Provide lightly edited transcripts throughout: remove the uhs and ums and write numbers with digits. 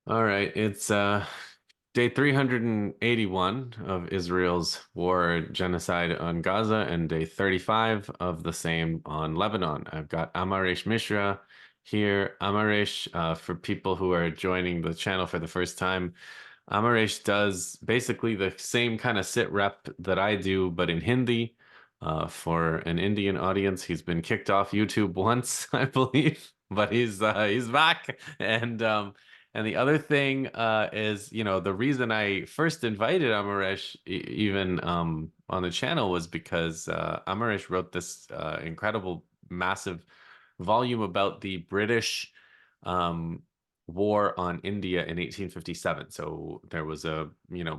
All right, it's day 381 of Israel's war genocide on Gaza and day 35 of the same on Lebanon. I've got Amaresh Misra here. Amaresh, for people who are joining the channel for the first time, Amaresh does basically the same kind of sit rep that I do, but in Hindi. For an Indian audience, he's been kicked off YouTube once, I believe, but he's back, and the other thing is, the reason I first invited Amaresh even on the channel was because Amaresh wrote this incredible, massive volume about the British um, war on India in 1857. So there was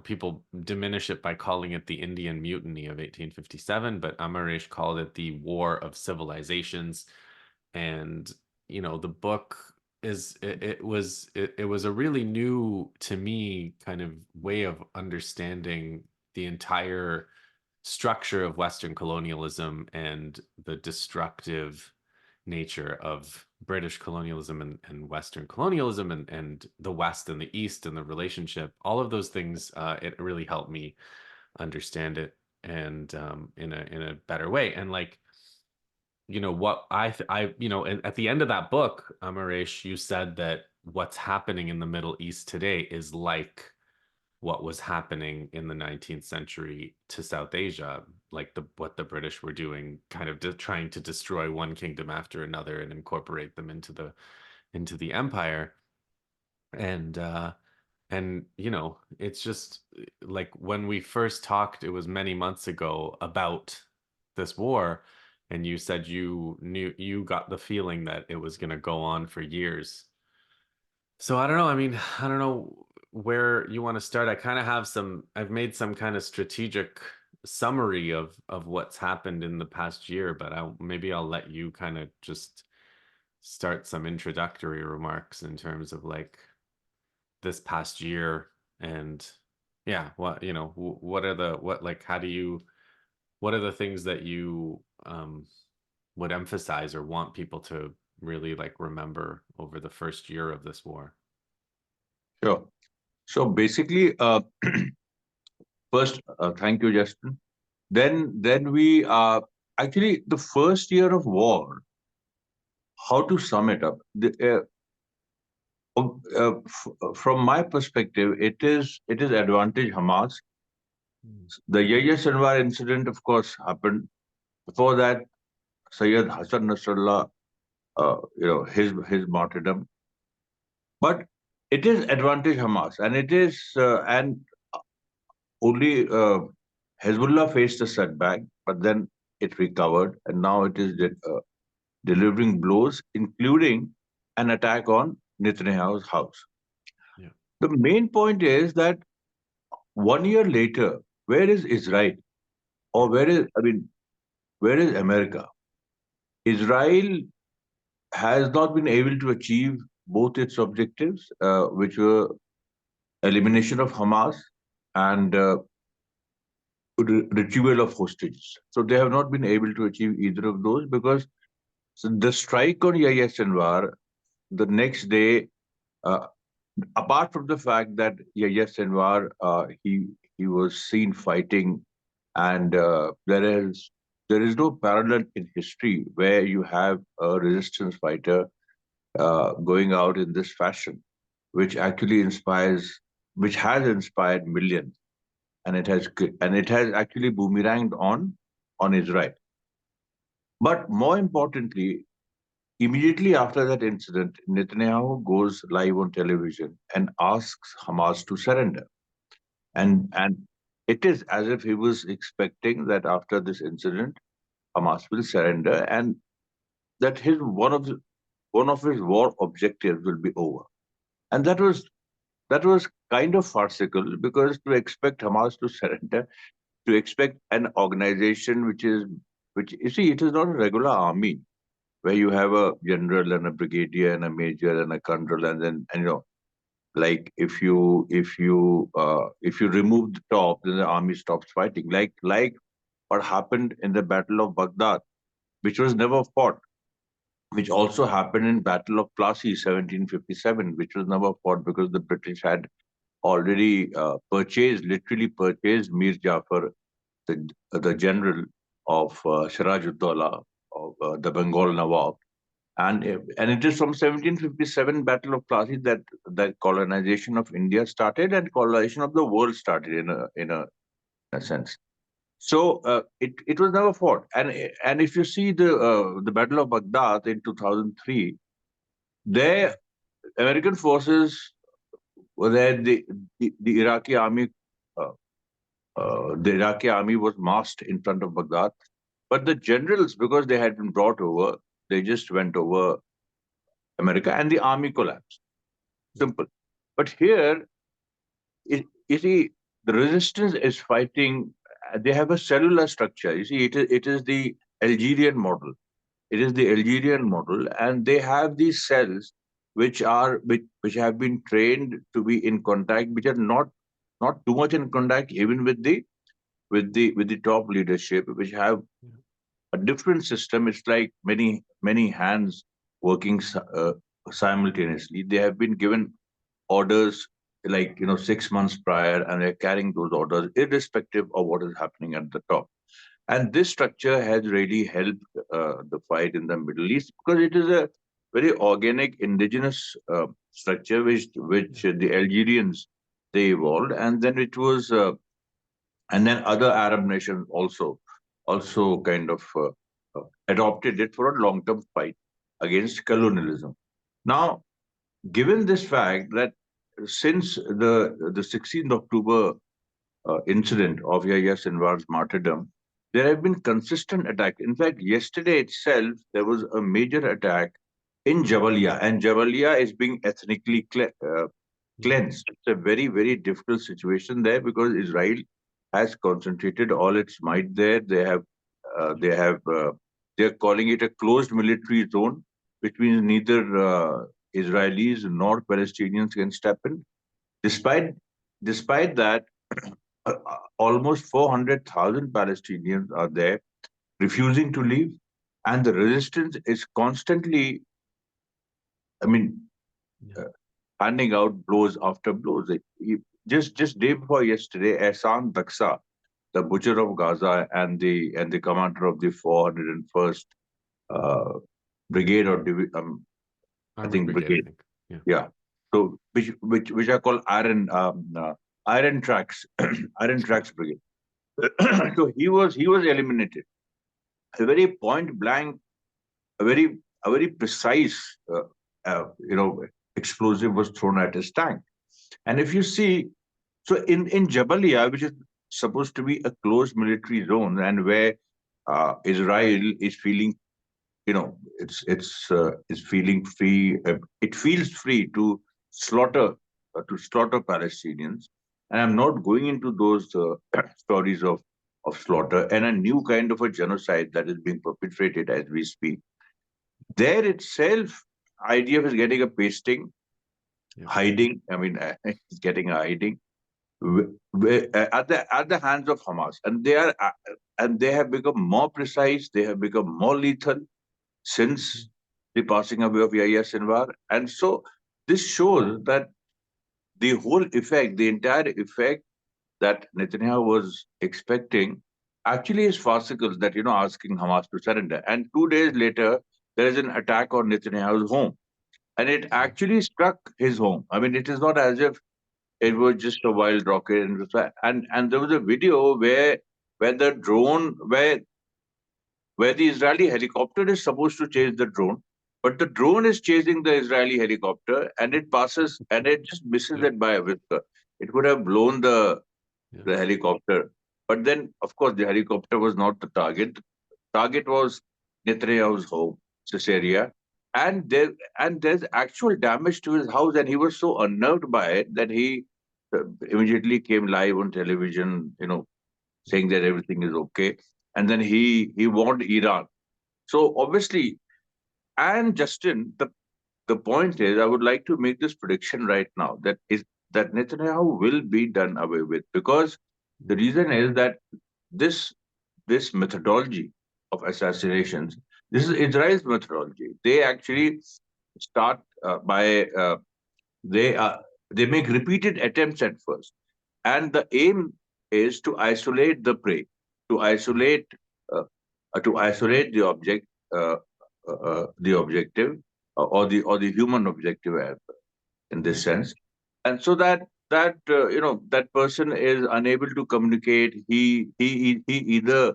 people diminish it by calling it the Indian Mutiny of 1857, but Amaresh called it the War of Civilizations. And the book it was a really new to me kind of way of understanding the entire structure of Western colonialism and the destructive nature of British colonialism and Western colonialism and the West and the East and the relationship. All of those things, it really helped me understand it and in a better way. And like what at the end of that book, Amaresh, you said that what's happening in the Middle East today is like what was happening in the 19th century to South Asia, like what the British were doing, kind of trying to destroy one kingdom after another and incorporate them into the empire. And it's just like when we first talked, it was many months ago about this war, and you said you got the feeling that it was going to go on for years. So I don't know. I mean, I don't know where you want to start. I've made some kind of strategic summary of what's happened in the past year, but maybe I'll let you kind of just start some introductory remarks in terms of like this past year and yeah, what are the what like how do you what are the things that you would emphasize or want people to really like remember over the first year of this war? Sure. So basically, first, thank you, Justin. Then we actually the first year of war. How to sum it up? From my perspective, it is advantage Hamas. Mm. The Yahya Sinwar incident, of course, happened. Before that, Sayyid Hassan Nasrallah, his martyrdom. But it is advantage Hamas, and it is and only Hezbollah faced a setback, but then it recovered, and now it is delivering blows, including an attack on Netanyahu's house. Yeah. The main point is that 1 year later, where is Israel? Or Yeah. where is America? Israel has not been able to achieve both its objectives, which were elimination of Hamas and retrieval of hostages. So they have not been able to achieve either of those because the strike on Yahya Sinwar the next day, uh, apart from the fact that Yahya Sinwar, he was seen fighting, and there is no parallel in history where you have a resistance fighter going out in this fashion, which actually inspires, which has inspired millions, and it has actually boomeranged on Israel. But more importantly, immediately after that incident, Netanyahu goes live on television and asks Hamas to surrender. Mm. And it is as if he was expecting that after this incident, Hamas will surrender and that one of his war objectives will be over. And that was kind of farcical because to expect Hamas to surrender, to expect an organization which you see, it is not a regular army where you have a general and a brigadier and a major and a colonel, and then and like if you remove the top, then the army stops fighting. Like what happened in the Battle of Baghdad, which was never fought. which also happened in Battle of Plassey, 1757, which was never fought because the British had already literally purchased Mir Jafar, the general of Siraj-ud-Dawla, of the Bengal Nawab. And it is from 1757 Battle of Plassey that colonization of India started and colonization of the world started in a sense. So it was never fought. And if you see the Battle of Baghdad in 2003, there American forces were there. The Iraqi army, uh, the Iraqi army was massed in front of Baghdad. But the generals, because they had been brought over, they just went over America, and the army collapsed. Simple. But here, you see, the resistance is fighting. They have a cellular structure. You see, it is the Algerian model. It is the Algerian model, and they have these cells which have been trained to be in contact, which are not too much in contact, even with the top leadership, which have a different system. It's like many hands working simultaneously. They have been given orders like 6 months prior, and they're carrying those orders irrespective of what is happening at the top. And this structure has really helped the fight in the Middle East because it is a very organic indigenous structure which the Algerians they evolved, and then it was and then other Arab nations also kind of adopted it for a long term fight against colonialism. Now, given this fact that since the 16th October incident of Yahya Sinwar's martyrdom, there have been consistent attacks. In fact, yesterday itself, there was a major attack in Jabalia, and Jabalia is being ethnically cleansed. It's a very, very difficult situation there because Israel has concentrated all its might there. They're calling it a closed military zone, which means neither Israelis nor Palestinians can step in. Despite that, almost 400,000 Palestinians are there refusing to leave, and the resistance is constantly, I mean, uh, handing out blows after blows. Just day before yesterday, Ehsan Daksa, the butcher of Gaza and the commander of the 401st brigade or I Armored think brigade, I brigade, think. Yeah. yeah. So which are called iron tracks, iron tracks brigade. So he was eliminated. A very point blank, a very a very precise, explosive was thrown at his tank. And if you see, so in Jabalia, which is supposed to be a closed military zone, and where Israel is feeling, it's feeling free. It feels free to slaughter Palestinians. And I'm not going into those stories of slaughter and a new kind of a genocide that is being perpetrated as we speak. There itself, IDF is getting a pasting, Yeah. hiding. I mean, it's getting a hiding at the hands of Hamas, and they have become more precise. They have become more lethal since the passing away of Yahya Sinwar, and so this shows that the entire effect that Netanyahu was expecting, actually is farcical. That asking Hamas to surrender, and 2 days later there is an attack on Netanyahu's home, and it actually struck his home. I mean, it is not as if it was just a wild rocket, and there was a video where the drone where the Israeli helicopter is supposed to chase the drone, but the drone is chasing the Israeli helicopter, and it passes and it just misses Yeah. it by a whisker. It could have blown Yeah. the helicopter, but then of course the helicopter was not the target. The target was Netanyahu's home, Caesarea, and there's actual damage to his house, and he was so unnerved by it that he immediately came live on television, saying that everything is okay, and then he warned Iran. So obviously, and Justin, the point is, I would like to make this prediction right now that Netanyahu will be done away with, because the reason is that this this methodology of assassinations, This is Israel's methodology. They actually start by they they make repeated attempts at first, and the aim is to isolate the prey, to isolate uh, to isolate uh, the objective, or the human objective in Yeah. this sense, and so that that person is unable to communicate. He either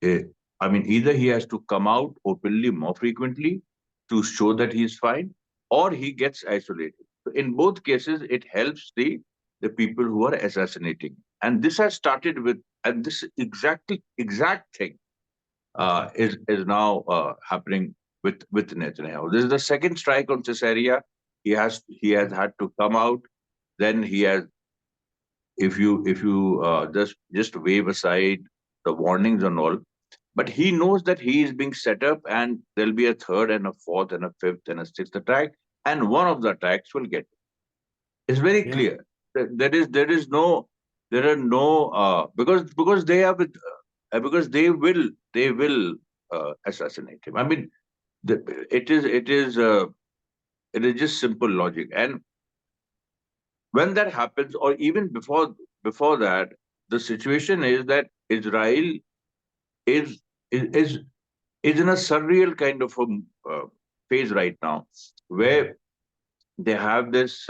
uh, either he has to come out openly more frequently to show that he is fine, or he gets isolated. So in both cases, it helps the people who are assassinating. And this has started with, and this exact thing is now happening with Netanyahu. This is the second strike on Caesarea. He has had to come out. Then he has, if you just wave aside the warnings and all, but he knows that he is being set up, and there'll be a third and a fourth and a fifth and a sixth attack, and one of the attacks will get. It's very Yeah. clear. There is no, there are no because they are with because they will assassinate him. The, it is just simple logic, and when that happens, or even before that, the situation is that Israel is is is, is in a surreal kind of a phase right now, Mhm. where they have this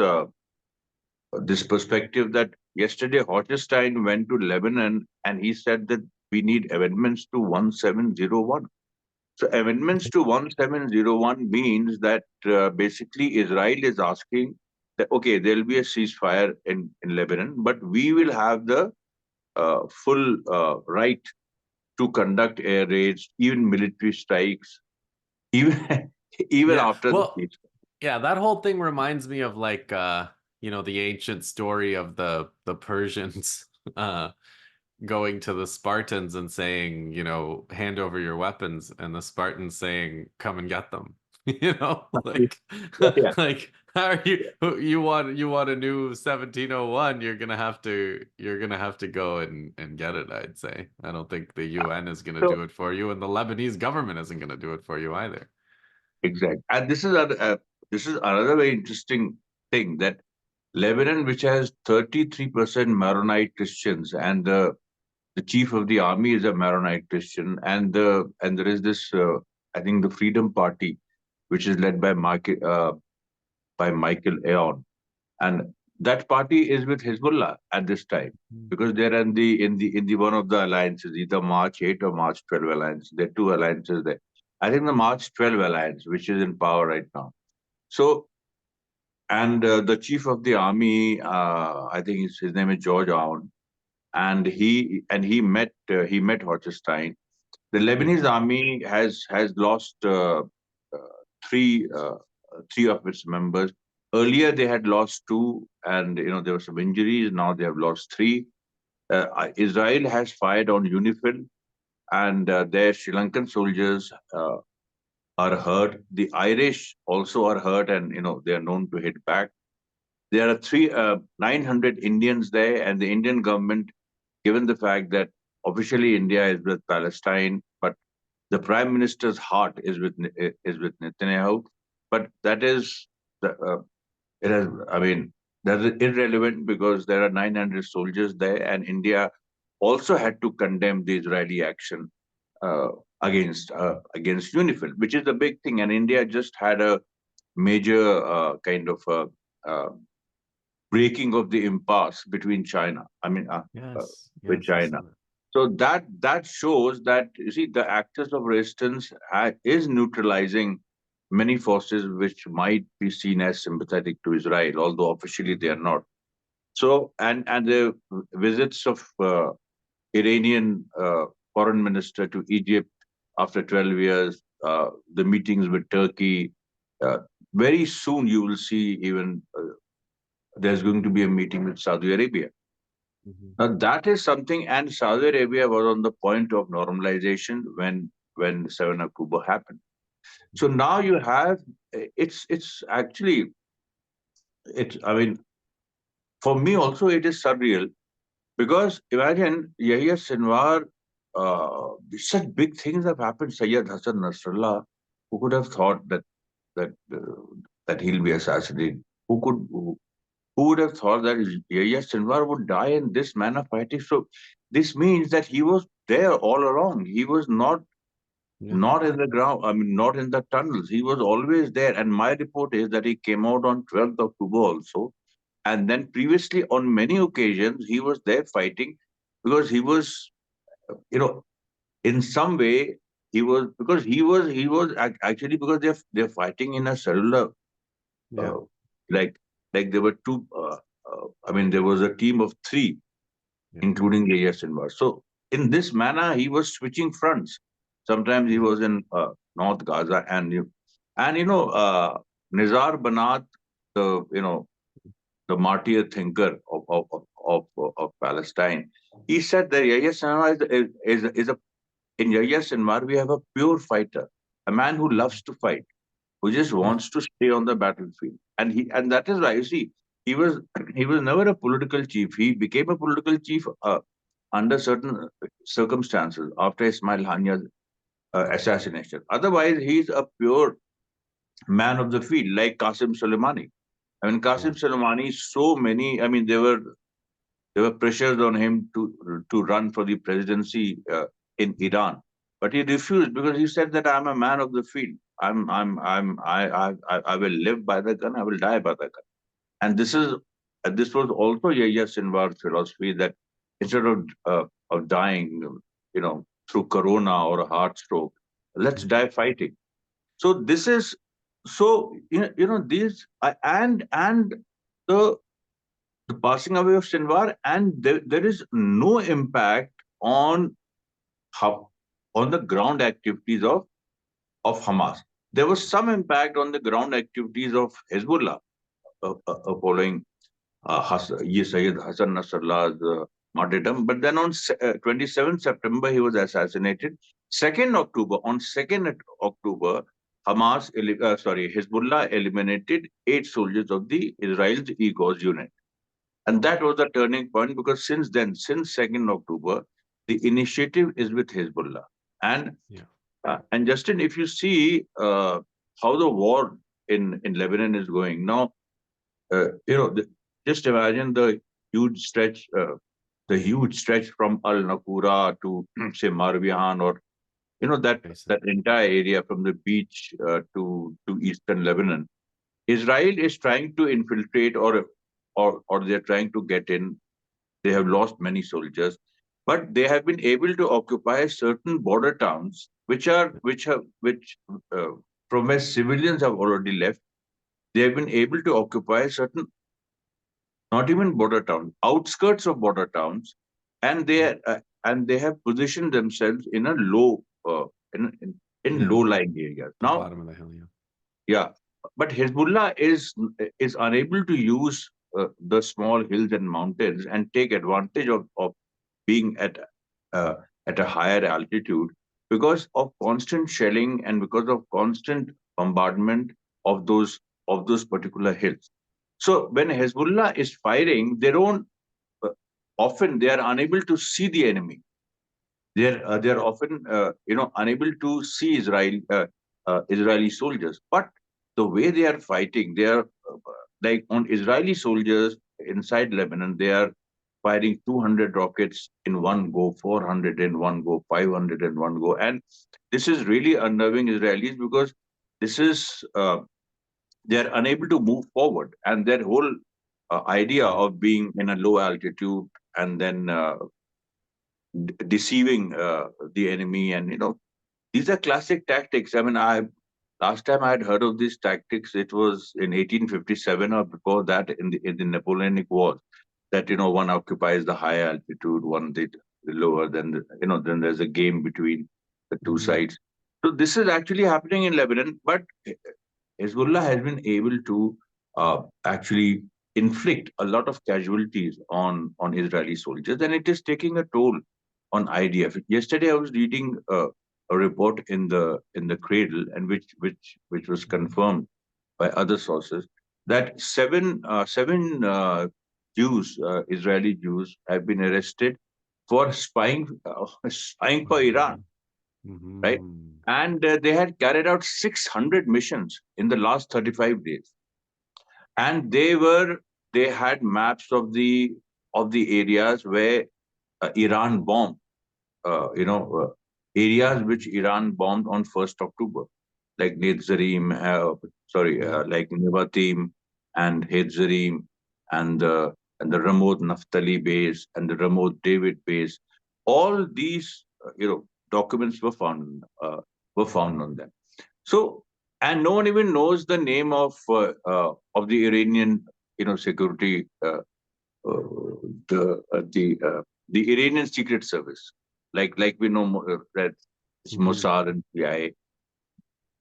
perspective that yesterday Hochstein went to Lebanon and he said that we need amendments to 1701. So amendments to 1701 means that basically Israel is asking that, okay, there'll be a ceasefire in Lebanon, but we will have the full right to conduct air raids, even military strikes, even even Yeah. after the Well, ceasefire. yeah, that whole thing reminds me of like the ancient story of the Persians uh going to the Spartans and saying, hand over your weapons, and the Spartans saying, come and get them. Like Yeah, like how are yeah. you want a new 1701, you're gonna have to go and get it, I'd say. I don't think the UN is gonna So do it for you, and the Lebanese government isn't gonna do it for you either. exactly, and this is another very interesting thing, that Lebanon, which has 33% Maronite Christians, and the chief of the army is a Maronite Christian, and there is this I think the Freedom Party, which is led by Michael Aoun, and that party is with Hezbollah at this time, Mm. because they're in the one of the alliances, either March 8 or March 12 alliance. There are two alliances there. I think the March 12 alliance, which is in power right now. So, and the chief of the army, I think his name is George Aoun, and he met Hochstein. The Lebanese Mhm. army has lost three three of its members. Earlier, they had lost two, and there were some injuries. Now they have lost three. Israel has fired on UNIFIL, and their Sri Lankan soldiers are hurt. The Irish also are hurt, and they are known to hit back. There are 900 Indians there, and the Indian government, given the fact that officially India is with Palestine, but the prime minister's heart is with Netanyahu. But that is the, it has. That is irrelevant, because there are 900 soldiers there, and India also had to condemn the Israeli action uh, against UNIFIL, which is a big thing. And India just had a major kind of uh, breaking of the impasse between China. Uh, Yes, with yes, I China. saw that. So that shows that, you see, the axis of resistance is neutralizing many forces which might be seen as sympathetic to Israel, although officially they are Mhm. not. So, and the visits of Iranian foreign minister to Egypt after 12 years, the meetings with Turkey. Uh, Very soon you will see, even there's going to be a meeting with Saudi Arabia. Mhm. Now that is something, and Saudi Arabia was on the point of normalization when 7 October happened. So Mhm. now you have, it's actually, it's I mean for me also it is surreal, because imagine Yahya Sinwar. such big things have happened. Sayyid Hassan Nasrallah, who could have thought that that he'll be assassinated? Who would have thought that Yahya Sinwar would die in this manner fighting? So this means that he was there all along. He was Yeah. not in the ground. I mean, not in the tunnels. He was always there. And my report is that he came out on 12th October also. And then previously, on many occasions, he was there fighting because he was, you know, in some way, actually because they're fighting in a cellular, Yeah. uh, like there were two. I mean, there was a team of three, Yeah. including Yahya Sinwar. So in this manner, he was switching fronts. Sometimes he Yeah. was in North Gaza, Nizar Banat, the martyr thinker of Palestine, he said that Yahya Sinwar is a in Yahya Sinwar we have a pure fighter, a man who loves to fight, who just Yeah. wants to stay on the battlefield, and that is why you see he was he was never a political chief. He became a political chief under certain circumstances after Ismail Hania's assassination. Otherwise, he's a pure man of the field, like Qasim Soleimani. I mean, Yeah. Qasim Soleimani, so many. I mean, there were pressures on him to run for the presidency in Iran, but he refused because he said that I'm a man of the field. I will live by the gun. I will die by the gun. And this was also Yahya Sinwar's philosophy that instead of dying, through corona or a heart stroke, let's Yeah. die fighting. So this is so these and the the passing away of Sinwar, and there is no impact on how on the ground activities of Hamas. There was some impact on the ground activities of Hezbollah following Sayyid Hassan Nasrallah's martyrdom. But then on 27th September, he was assassinated. 2nd October, on 2nd October, Hezbollah eliminated 8 soldiers of the Israel's Eagles unit. And that was the turning point because since then, since 2nd October, the initiative is with Hezbollah. And Yeah. Justin, if you see how the war in Lebanon is going now, just imagine huge stretch, the huge stretch from Al Nakura to say Marvihan, or Basic. that entire area from the beach to eastern Lebanon. Israel is trying to infiltrate, or they're trying to get in. They have lost many soldiers, but they have been able to occupy certain border towns, which uh, from where civilians have already left. They have been able to occupy certain, not even border towns, outskirts of border towns, and Yeah. they have positioned themselves in a low in Yeah. low lying areas. The Now, bottom of the hill. Yeah. yeah, but Hezbollah is unable to use the small hills and mountains and take advantage of being uh, at a higher altitude because of constant shelling and because of constant bombardment of those particular hills. So when Hezbollah is firing, they don't uh, often they are unable to see the enemy. They're often unable to see Israeli soldiers. But the way they are fighting, they are like on Israeli soldiers inside Lebanon, they are firing 200 rockets in one go, 400 in one go, 500 in one go, and this is really unnerving Israelis because this is they are unable to move forward, and their whole idea Yeah. of being in a low altitude and then deceiving the enemy, and these are classic tactics. I mean, I last time I had heard of these tactics, it was in 1857 or before that in the Napoleonic Wars. That one occupies the high altitude, one the lower. Then then there's a game between the two Hmm. sides. So this is actually happening in Lebanon, but Hezbollah has been able to actually inflict a lot of casualties on Israeli soldiers, and it is taking a toll on IDF. Yesterday, I was reading a report in the Cradle, and which was Hmm. confirmed by other sources that seven Jews, Israeli Jews, have been arrested for spying for Iran, right? Mm-hmm. And they had carried out 600 missions in the last 35 days, and they had maps of the areas where Iran bombed. Areas which Iran bombed on 1st October, like Netzarim, Yeah. like Nevatim and Hedzarim, and the Ramoth Naftali base and the Ramoth David base. All these, documents were found on them. So, and no one even knows the name of the Iranian, security, the the Iranian Secret Service, like we know that it's Mm-hmm. Mossad and CIA.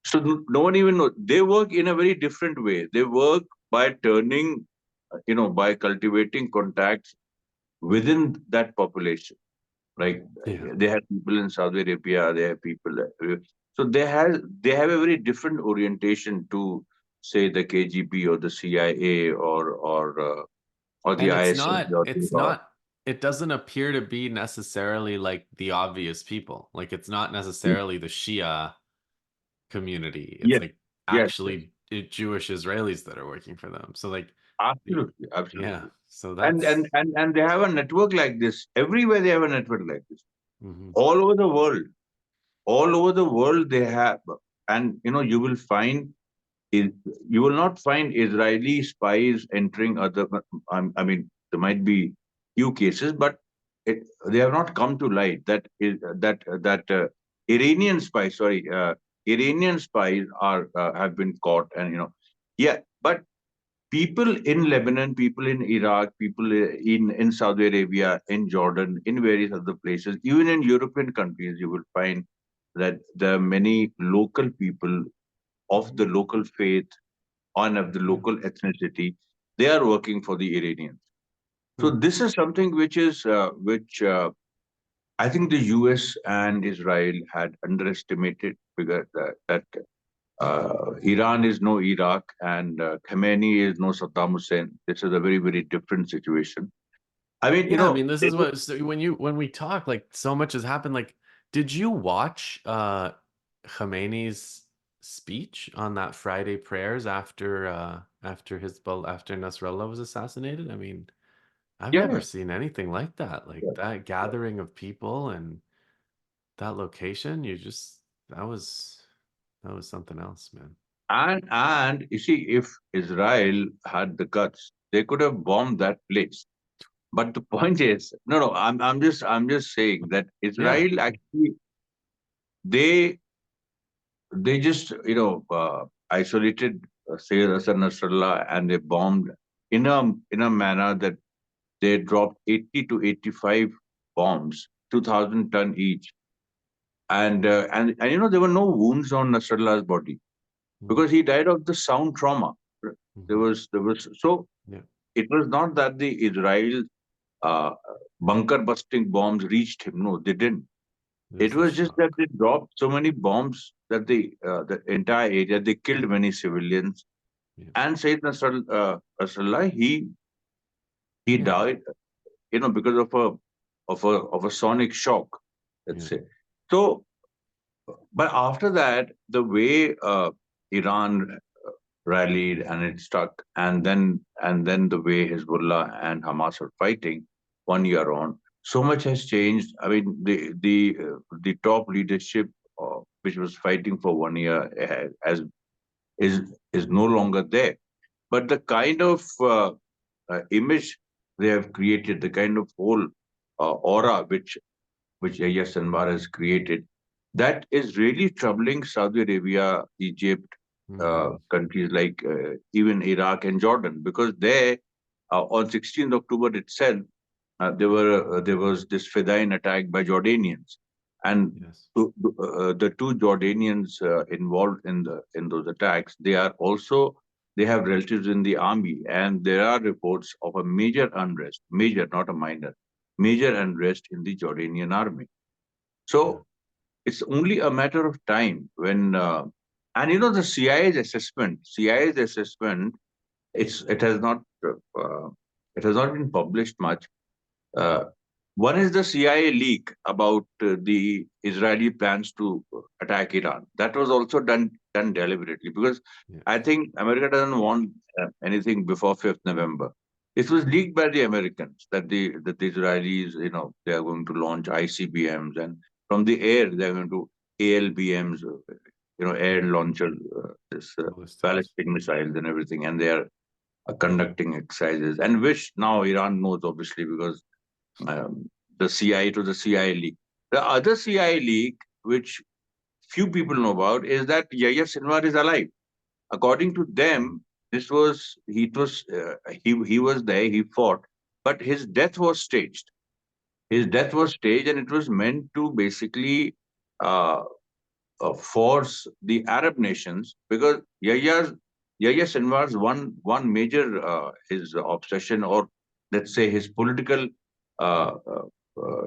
So no one even knows. They work in a very different way. They work by by cultivating contacts within that population. Like Yeah. they have people in Saudi Arabia, they have people. So they have a very different orientation to, say, the KGB or the CIA or the And ISI it doesn't appear to be necessarily like the obvious people. Like it's not necessarily the Shia community. It's Yes, like yes, yes. actually Jewish Israelis that are working for them. So like Absolutely, yeah, absolutely. so And that's and and and they have a network like this. Everywhere they have a network like this. mhm. All over the world. All over the world they have. And you will find is you will not find Israeli spies entering other. I mean, there might be few cases, but they have not come to light that Iranian spies, Iranian spies are have been caught, and yeah, but people in Lebanon, people in Iraq, people in Saudi Arabia, in Jordan, in various other places, even in European countries, you will find that there are many local people of the local faith and of the Yeah. local ethnicity. They are working for the Iranians. So Hmm. this is something which I think the U.S. and Israel had underestimated, because Iran is no Iraq, and Khamenei is no Saddam Hussein. This is a very, very different situation. I mean, Yeah, I mean, this is what so when we talk, like so much has happened. Like, did you watch Khamenei's speech on that Friday prayers after after Nasrallah was assassinated? I mean, I've never yeah, seen anything like that. Like yeah. that gathering of people and that location, that was something else, man. And you see, if Israel had the guts, they could have bombed that place. But the point is, no, no, I'm just saying that Yeah. Israel actually, they they just isolated Sayyid Hassan Nasrallah, and they bombed in a manner that they dropped 80 to 85 bombs, 2,000 ton each, and there were no wounds on Nasrallah's body Mm-hmm. because he died of the sound trauma. There was so Yeah. it was not that the Israel uh, bunker busting bombs reached him. No, they didn't. It It was the was just that shock. they dropped so many bombs that the entire area, they killed many civilians. Yeah. And Sayyid Nasrallah, he Yeah. died, because of a sonic shock, let's Yeah. say. So, but after that, the way Iran rallied and it stuck, and then the way Hezbollah and Hamas are fighting 1 year on, so much has changed. I mean, the top leadership, which was fighting for 1 year, has is no longer there. But the kind of image they have created, the kind of whole aura which Yahya Sinwar has created, that is really troubling Saudi Arabia, Egypt, Mm-hmm. countries like even Iraq and Jordan, because there, on 16th October itself, there was this Fedayeen attack by Jordanians, and Yes. the two Jordanians involved in those attacks, they have relatives in the army, and there are reports of a major unrest, major, not a minor, major unrest in the Jordanian army. Yeah. So it's only a matter of time when, and the CIA's assessment, it's it has not been published much. Uh, One is the CIA leak about the Israeli plans to attack Iran. That was also done deliberately because Yeah. I think America doesn't want anything before 5th November. It was leaked by the Americans that the Israelis, they are going to launch ICBMs, and from the air they are going to ALBMs, air Mhm. launcher, this Ballistics. ballistic missiles and everything, and they are conducting exercises, and which now Iran knows obviously because um, the CIA to the CIA leak. The other CIA leak, which few people know about, is that Yahya Sinwar is alive. According to Mm. them, he was there, he fought, but his death was staged. His Mm. death was staged, and it was meant to basically uh, force the Arab nations because Yahya Sinwar's one major his obsession, or let's say uh, uh, uh,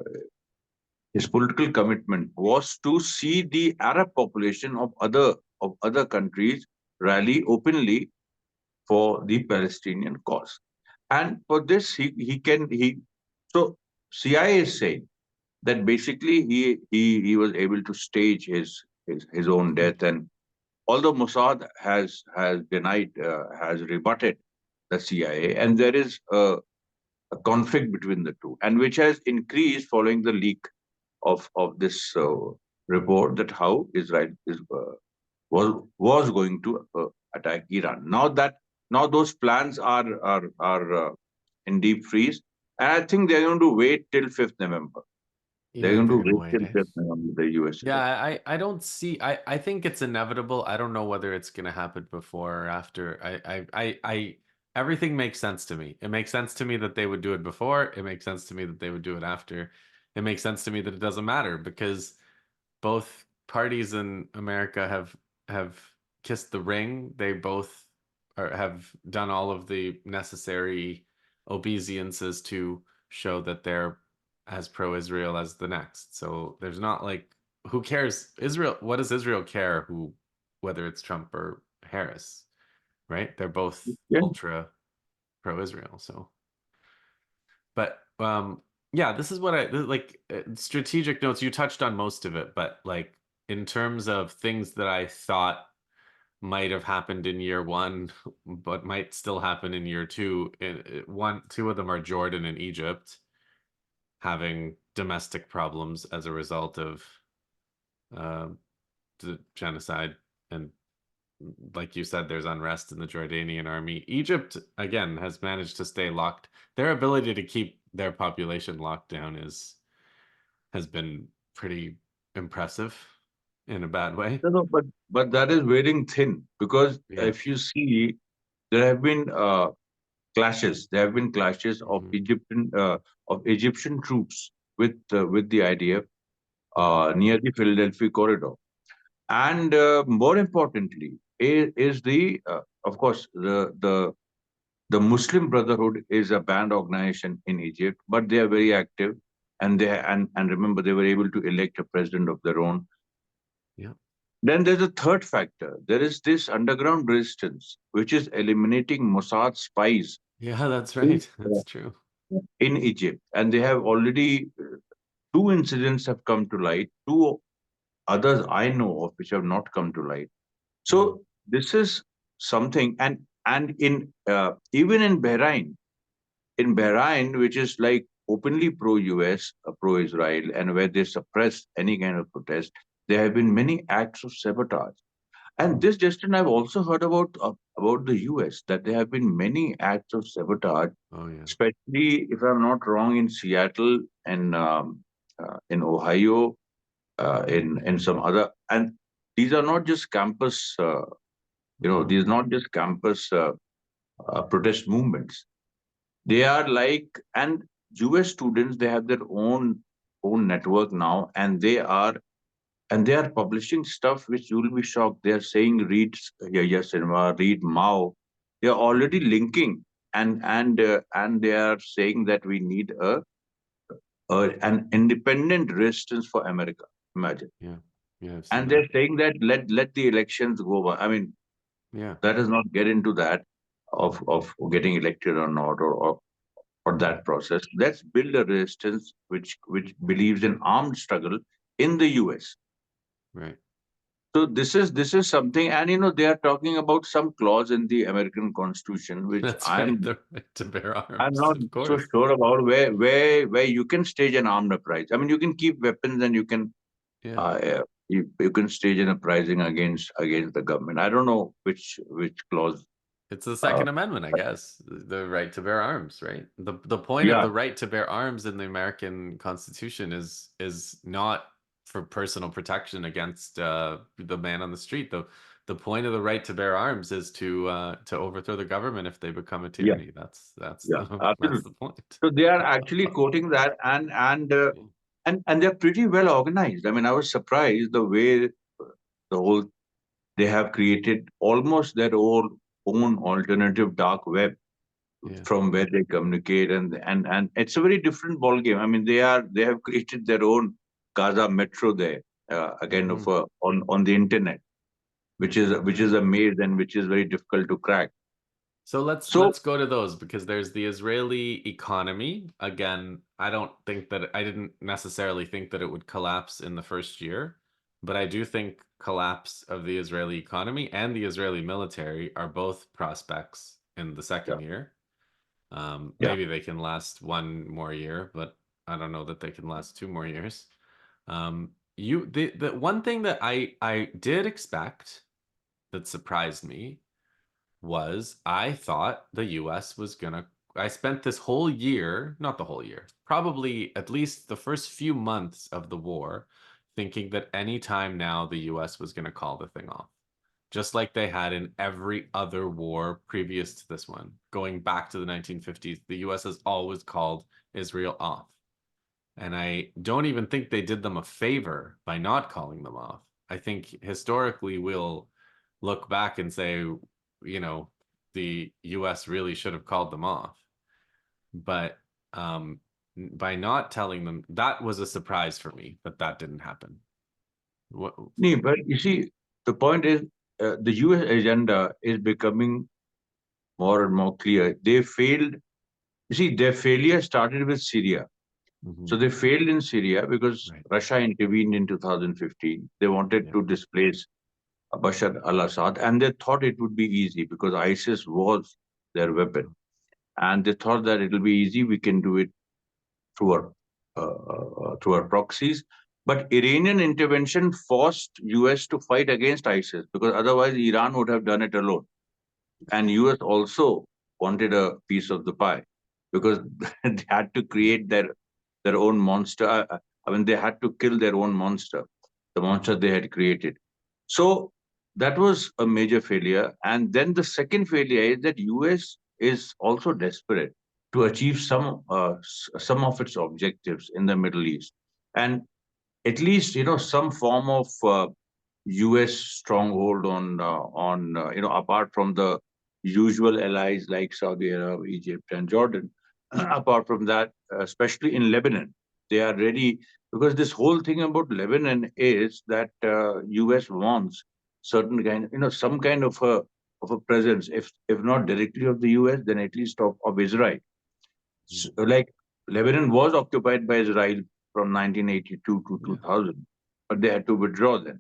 his political commitment was to see the Arab population of other countries rally openly for the Palestinian cause. And for this, he so CIA is saying that basically he was able to stage his own death, and although Mossad has denied, has rebutted the CIA, and there is a conflict between the two, and which has increased following the leak of this report that how Israel was going to attack Iran. Now those plans are in deep freeze, and I think they're going to wait till 5th November. They're Yeah, going they're to gonna wait wait, till eh? 5th November, the US Yeah, election. I don't see. I think it's inevitable. I don't know whether it's gonna happen before or after. Everything makes sense to me. It makes sense to me that they would do it before. It makes sense to me that they would do it after. It makes sense to me that it doesn't matter because both parties in America have kissed the ring. They both have done all of the necessary obeisances to show that they're as pro-Israel as the next. So there's not like who cares Israel? What does Israel care who whether it's Trump or Harris, right? They're both Yeah. ultra pro-Israel. So, but yeah, this is what I like strategic notes. You touched on most of it, but like in terms of things that I thought might have happened in year one, but might still happen in year two. Two of them are Jordan and Egypt having domestic problems as a result of uh, the genocide. And like you said, there's unrest in the Jordanian army. Egypt, again, has managed to stay locked. Their ability to keep their population locked down has been pretty impressive in a bad way. No, no, but that is wearing thin because Yeah. if you see, there have been clashes. There have been clashes Hmm. of Egyptian troops with the IDF Hmm. near the Philadelphia corridor, and more importantly, is the of course the Muslim Brotherhood is a banned organization in Egypt, but they are very active, and remember they were able to elect a president of their own. Yeah. Then there's a third factor. There is this underground resistance, which is eliminating Mossad spies Yeah, that's in, right. That's true. in Egypt. And they have already, two incidents have come to light, two others I know of which have not come to light. Mm. So this is something, and in even in Bahrain, which is like openly pro-US, pro-Israel, and where they suppress any kind of protest, there have been many acts of sabotage. And this, Justin, I've also heard about the US that there have been many acts of sabotage, Oh yeah. especially if I'm not wrong, in Seattle and in Ohio, in some other. And these are not just campus, Hmm. these are not just campus protest movements. They are like, and US students, they have their own network now, and they are publishing stuff which you will be shocked. They are saying read Yahya Sinwar, read Mao. They are already linking, and they are saying that we need an independent resistance for America. Imagine, Yeah. Yeah, I've seen and that. they're saying that let the elections go by. I mean, Yeah. let us not get into that of getting elected or not, or for that process. Let's build a resistance which believes in armed struggle in the US. Right. So this is something, and they are talking about some clause in the American Constitution, which That's right. I'm The right to bear I'm arms, not of so course. sure about where you can stage an armed uprising. I mean, you can keep weapons and you can Yeah. you can stage an uprising against the government. I don't know which clause. It's the Uh, Second Amendment, I guess, the right to bear arms, right? The point of yeah, the right to bear arms in the American Constitution is not for personal protection against the man on the street. The point of the right to bear arms is to overthrow the government if they become a yeah, tyranny. That's yeah, the that's absolutely. the point. So they are actually quoting that, Yeah. and they're pretty well organized. I mean, I was surprised the way the whole they have created almost their own alternative dark web Yeah. from where they communicate, and it's a very different ball game. I mean, they have created their own Gaza metro there, a kind of Hmm. on the internet, which is a maze and which is very difficult to crack. So let's So let's go to those because there's the Israeli economy. Again, I didn't necessarily think that it would collapse in the first year, but I do think collapse of the Israeli economy and the Israeli military are both prospects in the yeah, second year. yeah. Maybe they can last one more year, but I don't know that they can last 2 more years. The one thing that I did expect that surprised me was I thought the US was gonna. I spent this whole year, not the whole year, probably at least the first few months of the war, thinking that any time now the US was gonna call the thing off. Just like they had in every other war previous to this one. Going back to the 1950s, the US has always called Israel off. And I don't even think they did them a favor by not calling them off. I think historically we'll look back and say, the US really should have called them off. But by not telling them, that was a surprise for me that didn't happen. What? Nee, but you see, the point is the US agenda is becoming more and more clear. They failed. You see, their failure started with Syria. Mhm. So they failed in Syria because Right. Russia intervened in 2015. They wanted Yeah. to displace Bashar al-Assad, and they thought it would be easy because ISIS was their weapon, and they thought that it will be easy. We can do it through our proxies. But Iranian intervention forced US to fight against ISIS because otherwise Iran would have done it alone. And US also wanted a piece of the pie because they had to Yeah. create their own monster. I mean, they had to kill their own monster, the monster Mhm. they had created. So that was a major failure. And then the second failure is that US is also desperate to achieve some of its objectives in the Middle East, and at least some form of U.S. stronghold on apart from the usual allies like Saudi Arabia, Egypt, and Jordan. Apart from that, especially in Lebanon, they are ready because this whole thing about Lebanon is that U.S. wants certain some kind of a presence, if not directly of the U.S., then at least of Israel. Mhm. Like Lebanon was occupied by Israel from 1982 to Yeah. 2000, but they had to withdraw then.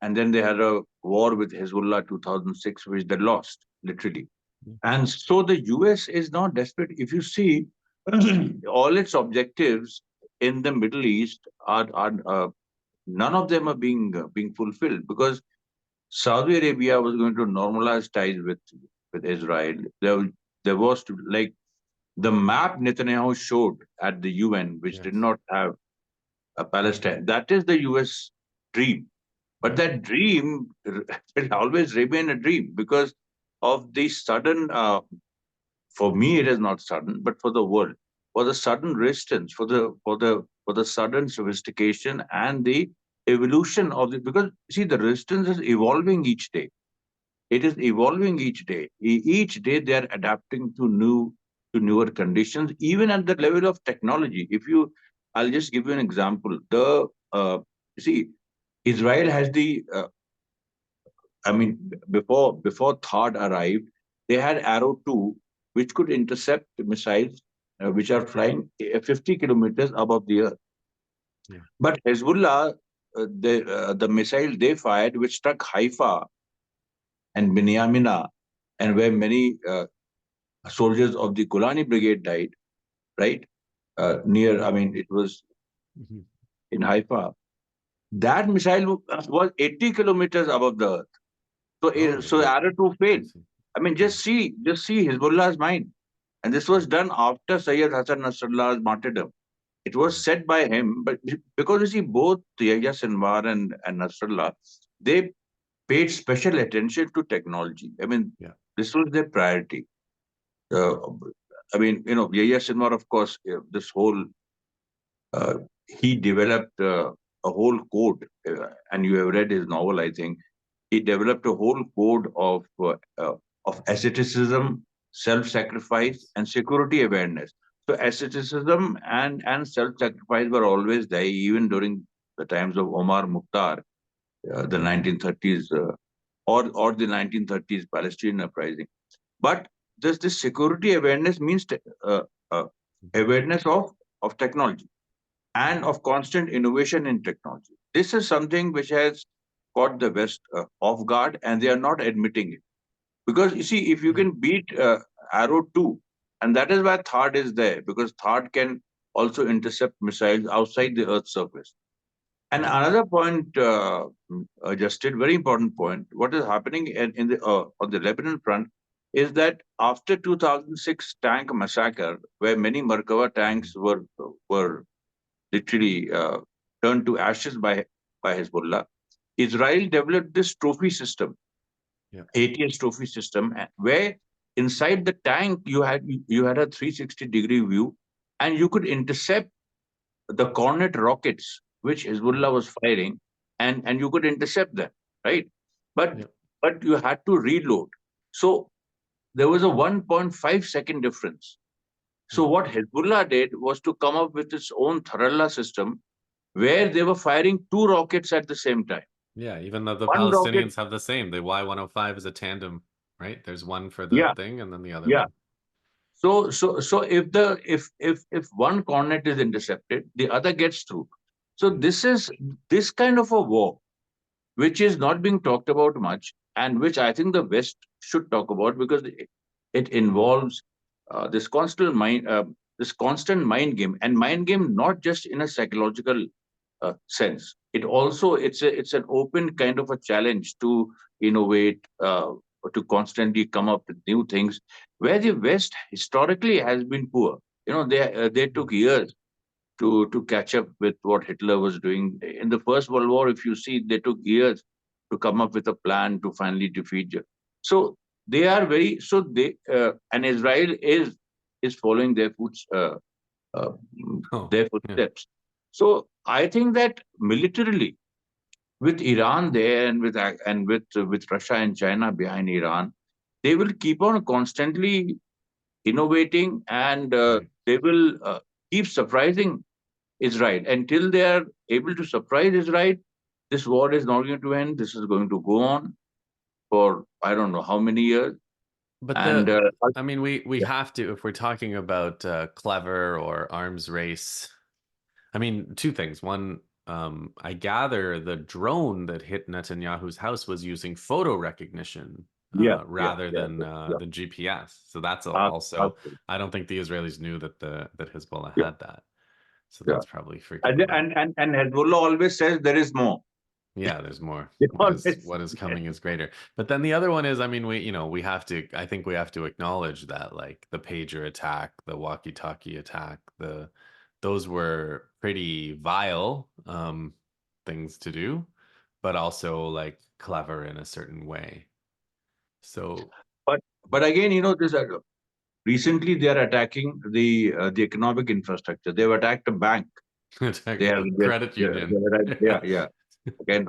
And then they had a war with Hezbollah 2006, which they lost, literally. Yeah. And so the US is not desperate. If you see, all its objectives in the Middle East are none of them are being fulfilled because Saudi Arabia was going to normalize ties with Israel. There was to like the map Netanyahu showed at the UN, which did Yes. not have a Palestine. That is the US dream. But Right. that dream will always remain a dream because of the sudden, for me, it is not sudden, but for the world, for the sudden resistance, for the sudden sophistication and the evolution of it. Because see, the resistance is evolving each day. It is evolving each day. Each day they are adapting to newer conditions, even at the level of technology. I'll just give you an example. See, Israel has I mean, before THAAD arrived, they had Arrow 2, which could intercept missiles which are flying 50 kilometers above the earth. Yeah. But Hezbollah, the missile they fired, which struck Haifa and Binyamina, and where many soldiers of the Golani Brigade died, right? Near, I mean, it was Mhm. in Haifa. That missile was 80 kilometers above the earth. So, Oh, so yeah. arrow 2 I failed. see. I mean, Yeah. just see Hezbollah's mind. And this was done after Sayyid Hassan Nasrallah's martyrdom. It was said by him, but because you see, both Yahya Sinwar and Nasrallah, they paid special attention to technology. I mean, Yeah. this was their priority. Uh, I mean, Yahya Sinwar, of course, this whole, uh, he developed a whole code, and you have read his novel, I think. He developed a whole code of asceticism, self-sacrifice, Yes. and security awareness. So asceticism and self-sacrifice were always there, even during the times of Omar Mukhtar, the 1930s, or the 1930s Palestinian uprising. But this security awareness means uh, uh, Mhm. awareness of technology Yeah. and of constant innovation in technology. This is something which has caught the West off guard, and they are not admitting it. Because you see, if you Yeah. can beat Arrow 2, and that is why THAAD is there, because THAAD can also intercept missiles outside the Earth's surface. And Yeah. another point, Justin, very important point, what is happening in the on the Lebanon front is that after 2006 tank massacre, where many Merkava Mhm. tanks were literally turned to ashes by Hezbollah, Israel developed this trophy system, Yeah. ATS trophy system, where inside the tank you had a 360-degree view, and you could intercept the Cornet rockets which Yeah. Hezbollah was firing, and you could intercept them, right? But Yeah. but you had to reload. So there was a 1.5-second difference. So Yeah. what Hezbollah did was to come up with its own Tharalla system where they were firing two rockets at the same time. Yeah. Even though the One rocket, Palestinians have the same, the Y-105 is a tandem, right? There's one for the yeah, thing and then the other yeah. one. So if one cornet is intercepted, the other gets through. So Yeah. this kind of a war, which is not being talked about much, and which I think the West should talk about, because it involves this constant mind game, and mind game not just in a psychological sense. It's an open kind of a challenge to innovate, to constantly come up with new things, where the West historically has been poor. They Mhm. took years to catch up with what Hitler was doing in the First World War. If you see, they took years to come up with a plan to finally defeat Germany. So they are very so they and Israel is following uh, Oh, their yeah. footsteps. So I think that militarily, with Iran there, and with Russia and China behind Iran, they will keep on constantly innovating, and Right. they will keep surprising Israel until they are able to surprise Israel. This war is not going to end. This is going to go on for I don't know how many years. But And I mean, we yeah, have to, if we're talking about clever or arms race. I mean, two things. One, I gather the drone that hit Netanyahu's house was using photo recognition yeah, yeah, rather yeah, than yeah. the GPS. So that's Uh, also. absolutely. I don't think the Israelis knew that Hezbollah Yeah, had that. So yeah. that's probably freaking And, them out. and Hezbollah always says there is more. Yeah, there's more. They What always is what is coming is greater. But then the other one is, I mean, we have to, I think we have to acknowledge that like the pager attack, the walkie-talkie attack, those were pretty vile things to do, but also like clever in a certain way. So but but again, this recently they are attacking the economic infrastructure. They've attacked a bank. They attack have the they, credit they union. have, yeah, yeah. Again,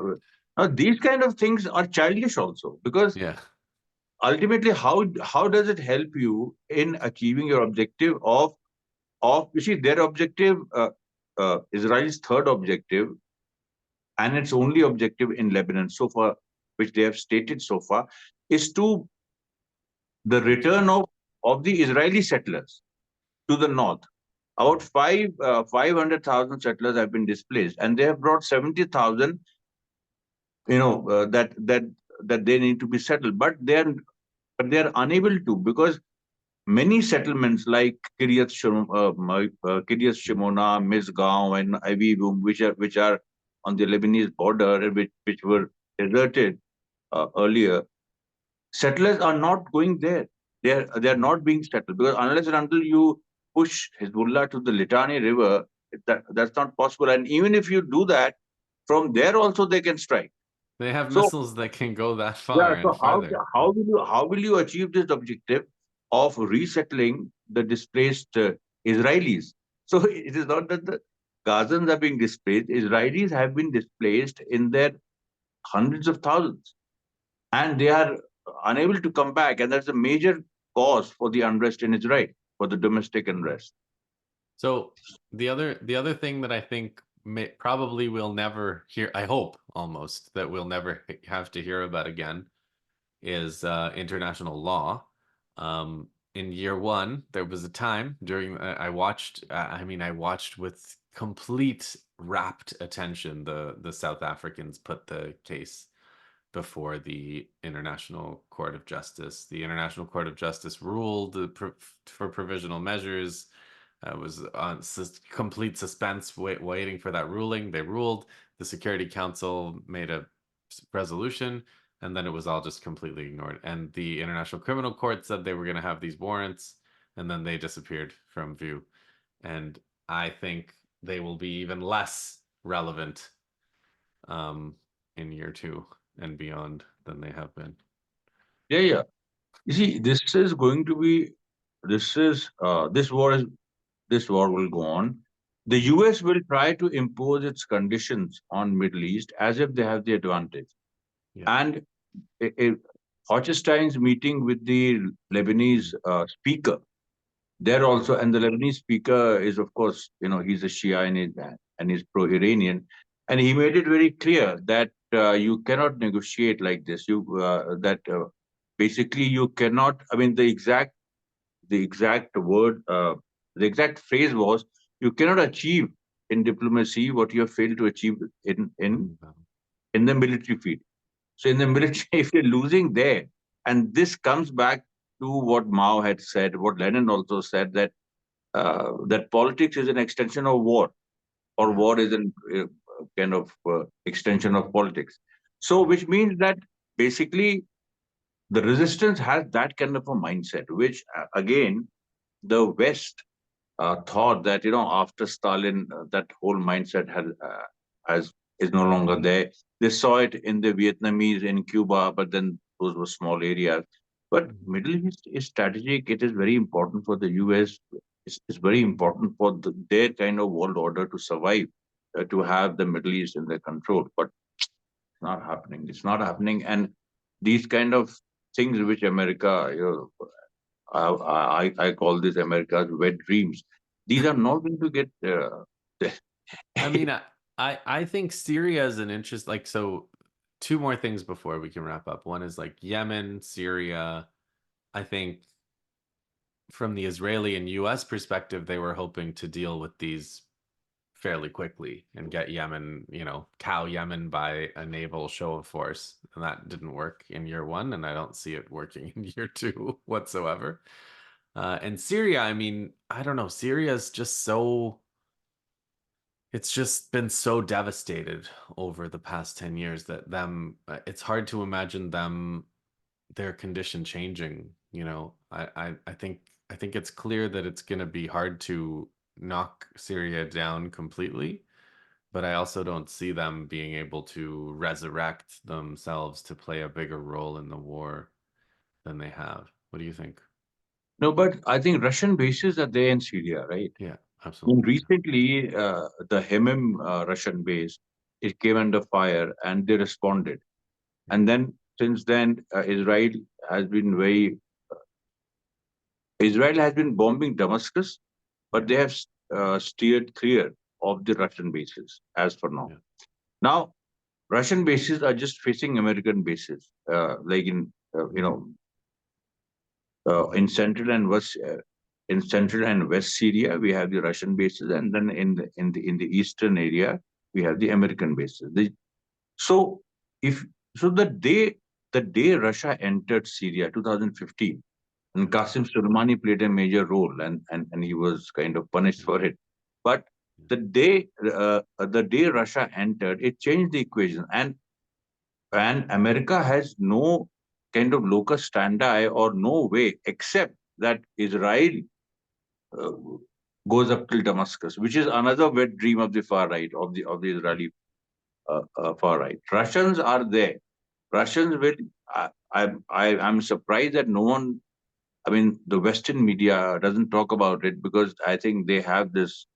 now these kind of things are childish also, because Yeah. ultimately, how does it help you in achieving your objective of you see their objective, Israel's third objective, and its only objective in Lebanon so far, which they have stated so far, is to the return of the Israeli settlers. to the north. About 500,000 settlers have been displaced, and they have brought 70,000. That they need to be settled, but they are unable to, because many settlements like Kiryat Shimona, Misgaon, and Avivum, which are on the Lebanese border, which were deserted earlier, settlers are not going there. They are Mhm. not being settled, because unless and until you push Hezbollah to the Litani River, that's not possible. And even if you do that, from there also they can strike. They have So missiles that can go that yeah, far and so further. how will you achieve this objective of resettling the displaced Israelis? So it is not that the Gazans are being displaced; Israelis have been displaced in their hundreds of thousands, and they are unable to come back, and that's a major cause for the unrest in Israel, for the domestic unrest. So the other thing that I think probably we'll never hear, I hope almost that we'll never have to hear about again, is international law. In year one, there was a time during I watched. I watched with complete rapt attention the South Africans put the case before the International Court of Justice. The International Court of Justice ruled for provisional measures. Was on complete suspense, waiting for that ruling. They ruled. The Security Council made a resolution, and then it was all just completely ignored. And the International Criminal Court said they were going to have these warrants, and then they disappeared from view. And I think they will be even less relevant um, in year two and beyond than they have been. Yeah, yeah. You see, this is going to be. This war will go on. The US will try to impose its conditions on Middle East as if they have the advantage. Yeah. And Hochstein's meeting with the Lebanese speaker, there also, and the Lebanese speaker is, of course, he's a Shia and he's pro-Iranian, and he made it very clear that you cannot negotiate like this. That basically you cannot. I mean, the exact phrase was, you cannot achieve in diplomacy what you have failed to achieve in in in the military field. So in the military, if you're losing there, and this comes back to what Mao had said, what Lenin also said, that politics is an extension of war, or Yeah. war is a kind of extension of politics. So, Yeah. which means that basically the resistance has that kind of a mindset, which again the West thought that after Stalin, that whole mindset has is no longer there. They saw it in the Vietnamese in Cuba, but then those were small areas. But Mhm. Middle East is strategic. It is very important for the U.S. It's very important for their kind of world order to survive, to have the Middle East in their control. But it's not happening. It's not happening, and these kind of things which America, I call this America's wet dreams. These are not going to get. I mean, I think Syria is an interest. Like, so two more things before we can wrap up. One is like Yemen, Syria. I think from the Israeli and US perspective, they were hoping to deal with these fairly quickly and get Yemen, cow Yemen by a naval show of force. And that didn't work in year one, and I don't see it working in year two whatsoever. And Syria, I mean, I don't know. Syria is just so, it's just been so devastated over the past 10 years that it's hard to imagine their condition changing. I think it's clear that it's going to be hard to knock Syria down completely, but I also don't see them being able to resurrect themselves to play a bigger role in the war than they have. What do you think? No, but I think Russian bases are there in Syria, right? Yeah, And absolutely. recently, the Hemim Russian base, it came under fire, and they responded. Yeah, And then since then, has been very Israel has been bombing Damascus, but yeah, they have steered clear of the Russian bases as for now. yeah, Now, Russian bases are just facing American bases, like in mhm, in Central and West. in central and west Syria, we have the Russian bases, and then in the eastern area, we have the American bases. So if so, the day Russia entered Syria, 2015, and Okay. Qasim Soleimani played a major role, and he was kind of punished Yeah. for it. But Yeah. the day Russia entered, it changed the equation, and America has no kind of locus standi or no way except that Israel uh, goes up till Damascus, which is another wet dream of the far right, of the Yeah. Israeli far right. Russians are there. Russians will. I'm surprised that no one. I mean, the Western media doesn't talk about it because I think they have this.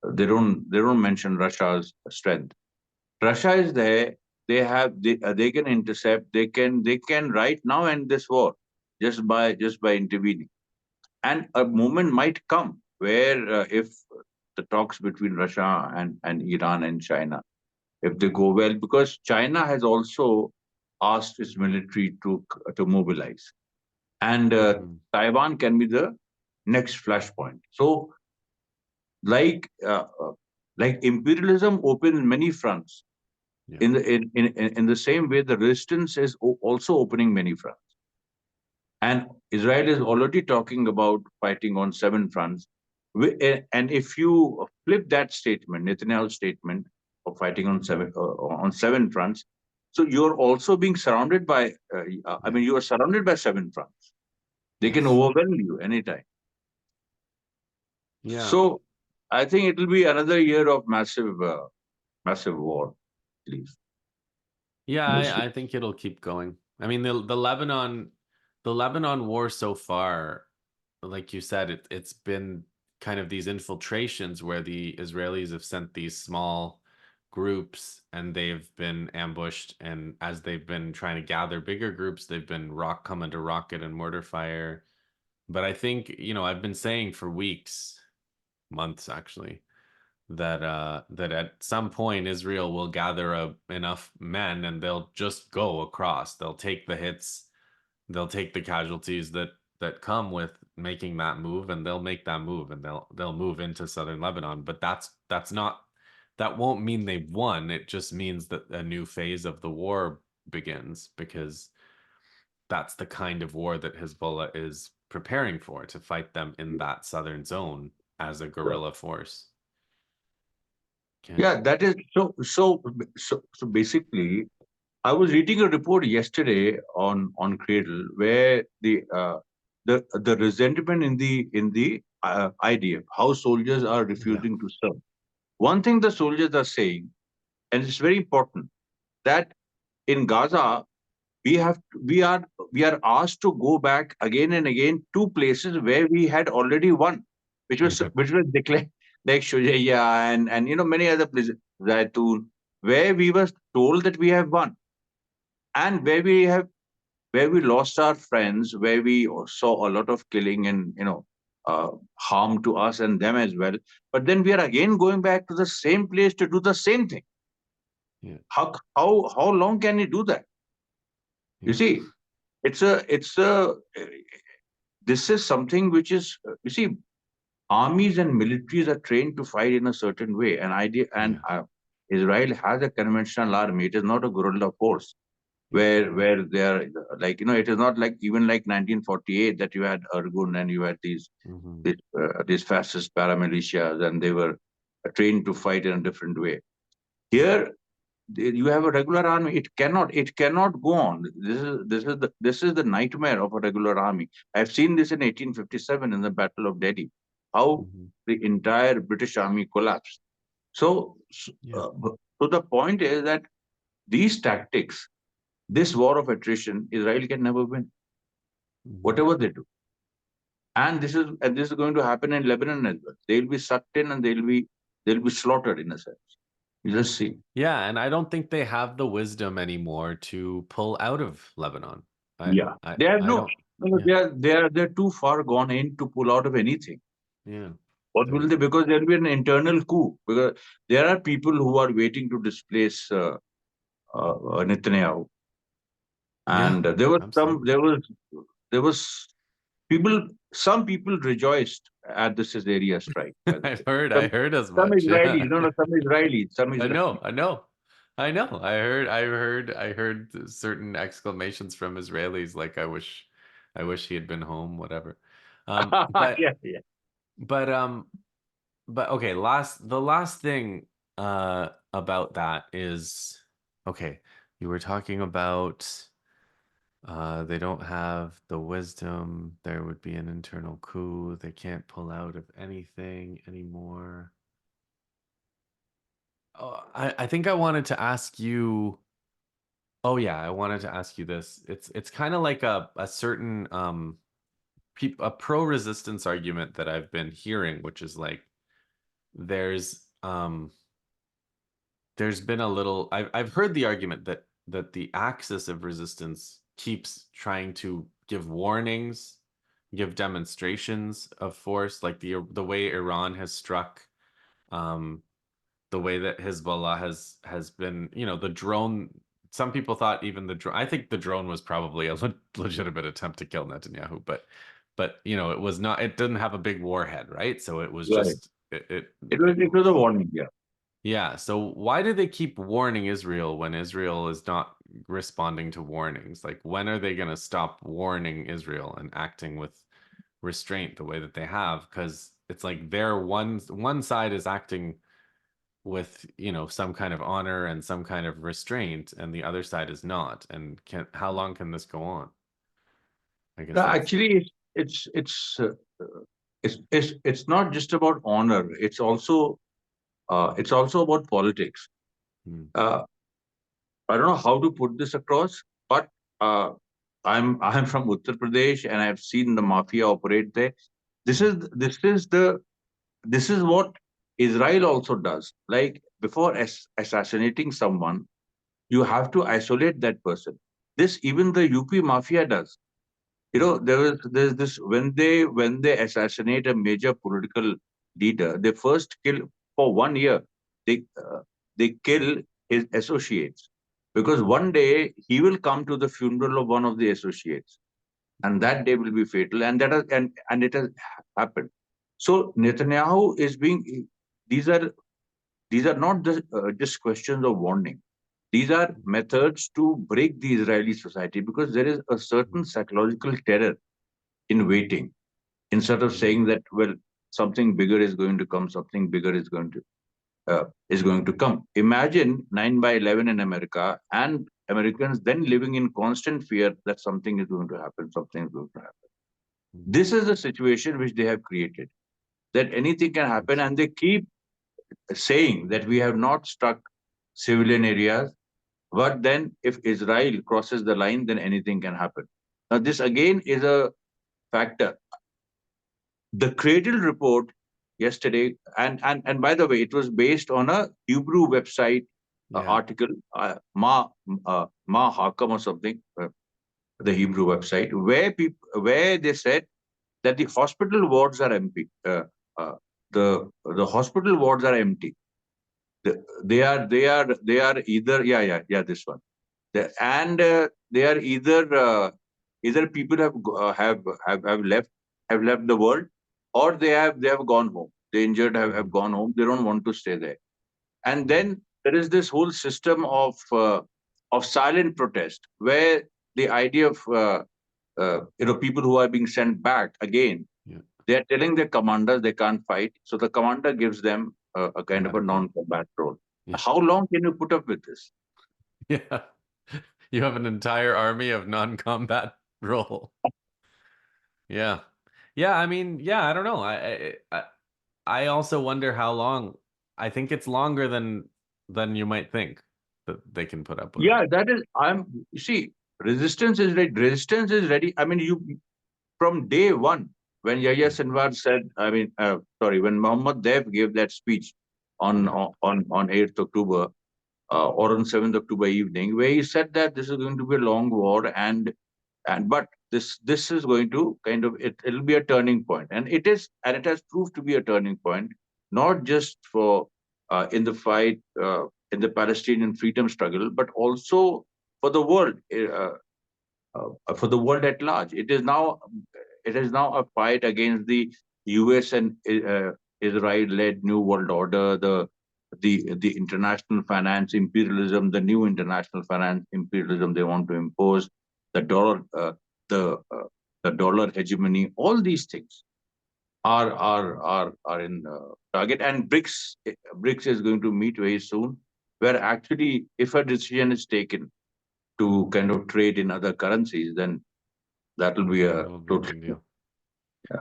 They don't mention Russia's strength. Russia is there. They can intercept. They can right now end this war just by intervening. And a moment might come where if the talks between Russia and Iran and China, if they go well, because China has also asked its military to mobilize, and Mm-hmm. Taiwan can be the next flashpoint. So, like uh, uh, like imperialism opens many fronts. Yeah. In the same way, the resistance is also opening many fronts. And Israel is already talking about fighting on 7 fronts. And if you flip that statement, Netanyahu's statement of fighting on seven fronts, so you're also being surrounded by. I Yeah. mean, you are surrounded by 7 fronts. They can Yes. overwhelm you anytime. Yeah. So I think it will be another year of massive war, please. Yeah, We'll see. I think it'll keep going. I mean, the Lebanon war so far, like you said, it's been kind of these infiltrations where the Israelis have sent these small groups and they've been ambushed, and as they've been trying to gather bigger groups, they've been come under rocket and mortar fire. But I think, I've been saying for weeks, months actually, that at some point Israel will gather enough men and they'll just go across. They'll take the hits, they'll take the casualties that come with making that move, and they'll make that move, and they'll move into southern Lebanon. But that won't mean they've won. It just means that a new phase of the war begins, because that's the kind of war that Hezbollah is preparing for, to fight them in that southern zone as a guerrilla force. Okay. Yeah, that is so. Basically, I was reading a report yesterday on Cradle where the resentment in the IDF, how soldiers are Yeah. refusing to serve. One thing the soldiers are saying, and it's very important, that in Gaza we are asked to go back again and again to places where we had already won, Yeah. which was declared, like Shujaiya and many other places, Zaitun, where we were told that we have won, and where we lost our friends, where we saw a lot of killing and harm to us and them as well. But then we are again going back to the same place to do the same thing. Yeah. How long can you do that? You Yeah. see, it's a this is something which is you see, armies and militaries are trained to fight in a certain way, and idea and Yeah. Israel has a conventional army. It is not a guerrilla force Yeah. where they are, like, it is not like even like 1948 that you had Argun and you had Hmm. these fascist paramilitias, and they were trained to fight in a different way. Here you have a regular army. It cannot go on. This is the nightmare of a regular army. I've seen this in 1857 in the Battle of Delhi, how Hmm. the entire British army collapsed. So Yeah. so the point is that these tactics, this war of attrition, Israel can never win, Hmm. whatever they do. And this is going to happen in Lebanon as well. They'll be sucked in, and they'll be slaughtered in a sense. You just see. Yeah, and I don't think they have the wisdom anymore to pull out of Lebanon. I Yeah, I they have I no. don't. No, Yeah. they're too far gone in to pull out of anything. Yeah. What will They're they? Because there'll be an internal coup. Because there are people who are waiting to displace Netanyahu, Yeah, and there was some. absolutely. There was some people rejoiced at the Caesarea strike, by the way. I heard as Some much. Israelis, Yeah. no, no, some I Israelis. know, I heard certain exclamations from Israelis like I wish he had been home, whatever. Um, but Yeah, yeah. but um but okay, the last thing about that is okay, you were talking about they don't have the wisdom, there would be an internal coup, they can't pull out of anything anymore. Oh, I think I wanted to ask you. Oh yeah, I wanted to ask you this. It's kind of like a certain a pro-resistance argument that I've been hearing, which is like there's there's been a little I've heard the argument that the axis of resistance keeps trying to give warnings, give demonstrations of force, like the way Iran has struck, um the way that Hezbollah has been, you know, the drone. Some people thought even the drone. I think the drone was probably a legitimate attempt to kill Netanyahu, but you know, it was not. It didn't have a big warhead, right? So it was Right. just it It was a warning, yeah. yeah. So why do they keep warning Israel when Israel is not responding to warnings? Like when are they going to stop warning Israel and acting with restraint the way that they have? Because it's like their one side is acting with, you know, some kind of honor and some kind of restraint, and the other side is not. And can how long can this go on? I guess No, that's actually, it's it's uh, it's not just about honor. It's also about politics. mm, Uh, I don't know how to put this across, but uh, I'm from Uttar Pradesh and I've seen the mafia operate there. This mm, is this is the this is what Israel also does. Like before assassinating someone, you have to isolate that person. This even the UP mafia does. You mm, know, there's this when they assassinate a major political leader, they first kill for 1 year. They they kill his associates because one day he will come to the funeral of one of the associates, and that day will be fatal. And that has, and it has happened. So Netanyahu is being these are these are not just questions of warning. These are mm, methods to break the Israeli society because there is a certain mm, psychological terror in waiting instead of mm, saying that, well, something bigger is going to come, something bigger is going to come. Imagine 9/11 in America and Americans then living in constant fear that something is going to happen, something is going to happen. mm. This is the situation which they have created, that anything can happen, Yes. and they keep saying that we have not struck civilian areas. But then, if Israel crosses the line, then anything can happen. Now, this again is a factor. The Cradle report yesterday, and by the way, it was based on a Hebrew website Yeah. article, Ma Hakam or something, the Hebrew website, where they said that the hospital wards are empty. Uh, the hospital wards are empty. They are either, yeah, this one. And they are either people have left the world, or they have gone home. The injured have Mhm, gone home. They don't want to stay there. And mhm, then there is this whole system of silent protest, where the idea of people who are being sent back again, yeah. they are telling their commanders they can't fight, so the commander gives them a kind of a Medical. non-combat role. Yeah. How long can you put up with this? Yeah. You have an entire army of non-combat role. Yeah. Yeah, I mean, yeah, I don't know. I also wonder how long. I think it's longer than you might think that they can put up with it. Yeah, that is. You see, resistance is ready. Resistance is ready. I mean, you from day one when Yahya Mm, Sinwar said, sorry, when Muhammad Dev gave that speech on yeah. on 8th October or on 7th October evening, where he said that this is going to be a long war, and but this is going to kind of it'll be a turning point, and it is, and it has proved to be a turning point, not just for in the fight in the Palestinian freedom struggle, but also for the world, for the world at large. It is now it is now a fight against the U.S. and Israel-led New World Order, the international finance imperialism, the new international finance imperialism they want to impose, the dollar, the uh, the dollar hegemony. All these things are in target. And BRICS is going to meet very soon, where actually, if a decision is taken to kind of trade in other currencies, then that will be a That'll be a total. big deal. Yeah.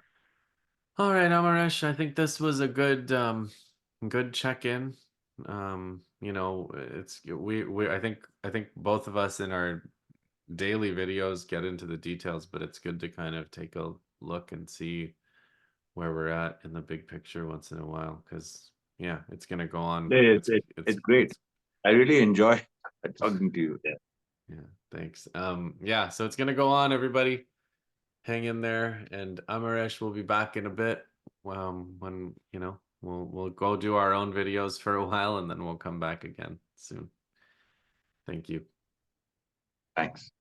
All right, Amaresh, I think this was a good check-in. You know, it's we I think both of us in our daily videos get into the details, but it's good to kind of take a look and see where we're at in the big picture once in a while, because yeah, it's gonna go on. It's great. I really enjoy talking to you. Yeah. Yeah, thanks. Yeah, so it's gonna go on, everybody. Hang in there, and Amaresh will be back in a bit. When we'll go do our own videos for a while, and then we'll come back again soon. Thank you. Thanks.